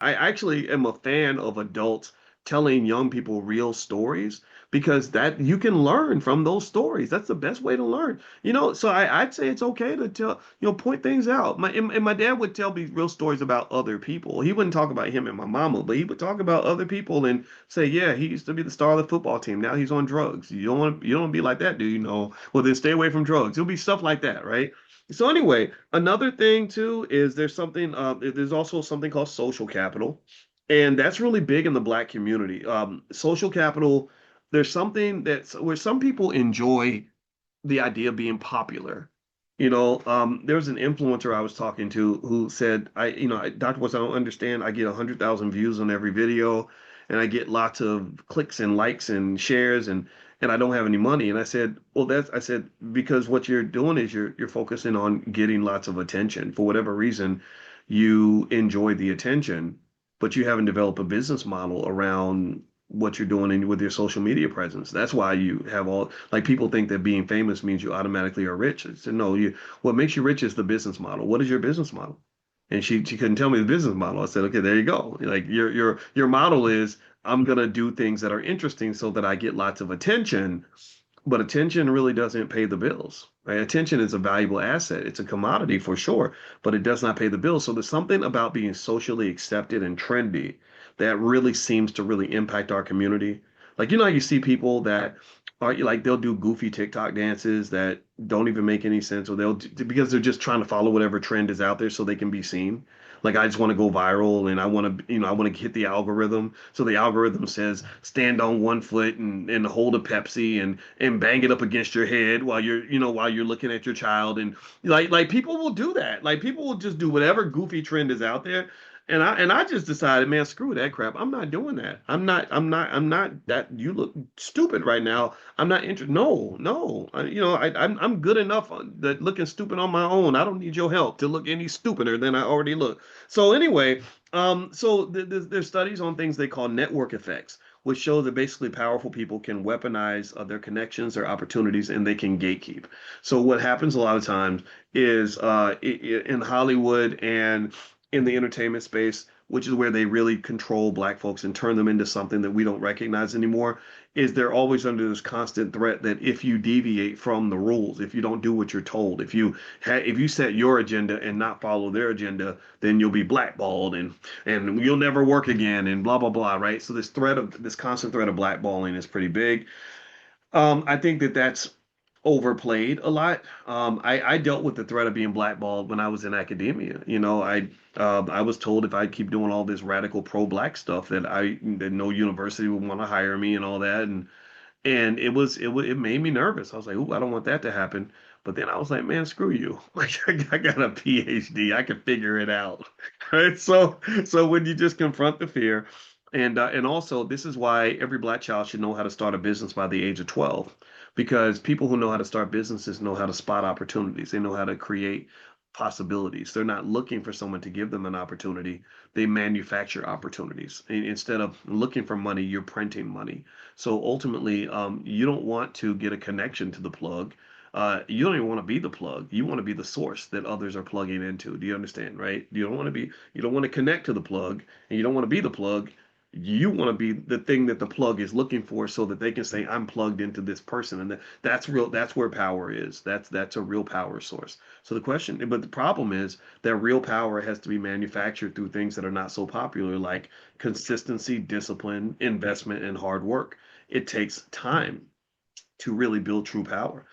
I actually am a fan of adults telling young people real stories because that you can learn from those stories. That's the best way to learn. So I'd say it's okay to tell, point things out. And my dad would tell me real stories about other people. He wouldn't talk about him and my mama, but he would talk about other people and say, yeah, he used to be the star of the football team. Now he's on drugs. You don't want to be like that, do you know? Well, then stay away from drugs. It'll be stuff like that, right? So anyway, another thing too is there's also something called social capital, and that's really big in the black community. Social capital, there's something that's where some people enjoy the idea of being popular. There's an influencer I was talking to who said, Dr. West, I don't understand. I get 100,000 views on every video, and I get lots of clicks and likes and shares, and I don't have any money. And I said, well, I said, because what you're doing is you're focusing on getting lots of attention. For whatever reason, you enjoy the attention, but you haven't developed a business model around what you're doing with your social media presence. That's why you have all like people think that being famous means you automatically are rich. I said, no, what makes you rich is the business model. What is your business model? And she couldn't tell me the business model. I said, okay, there you go. Like your model is I'm gonna do things that are interesting so that I get lots of attention, but attention really doesn't pay the bills. Right? Attention is a valuable asset. It's a commodity for sure, but it does not pay the bills. So there's something about being socially accepted and trendy that really seems to really impact our community. Like, how you see people that are like they'll do goofy TikTok dances that don't even make any sense, or because they're just trying to follow whatever trend is out there so they can be seen. Like I just want to go viral and I want to hit the algorithm. So the algorithm says stand on one foot and hold a Pepsi and bang it up against your head while you're looking at your child. And like people will do that. Like people will just do whatever goofy trend is out there. And I just decided, man, screw that crap. I'm not doing that. I'm not that you look stupid right now. I'm not interested. No, no. I'm good enough that looking stupid on my own. I don't need your help to look any stupider than I already look. So anyway, there's studies on things they call network effects, which show that basically powerful people can weaponize their connections, their opportunities, and they can gatekeep. So what happens a lot of times is in Hollywood and in the entertainment space, which is where they really control black folks and turn them into something that we don't recognize anymore, is they're always under this constant threat that if you deviate from the rules, if you don't do what you're told, if you set your agenda and not follow their agenda, then you'll be blackballed and you'll never work again and blah blah blah, right? So this constant threat of blackballing is pretty big. I think that that's overplayed a lot. I dealt with the threat of being blackballed when I was in academia. I was told if I keep doing all this radical pro-black stuff that no university would want to hire me and all that, and it made me nervous. I was like, ooh, I don't want that to happen. But then I was like, man, screw you. Like I got a PhD. I can figure it out. Right? So when you just confront the fear, and also this is why every black child should know how to start a business by the age of 12, because people who know how to start businesses know how to spot opportunities. They know how to create possibilities. They're not looking for someone to give them an opportunity. They manufacture opportunities. Instead of looking for money, you're printing money. So ultimately, you don't want to get a connection to the plug. You don't even want to be the plug. You want to be the source that others are plugging into. Do you understand, right? You don't want to connect to the plug, and you don't want to be the plug. You want to be the thing that the plug is looking for so that they can say, I'm plugged into this person. And that's real. That's where power is. That's a real power source. So but the problem is that real power has to be manufactured through things that are not so popular, like consistency, discipline, investment, and hard work. It takes time to really build true power.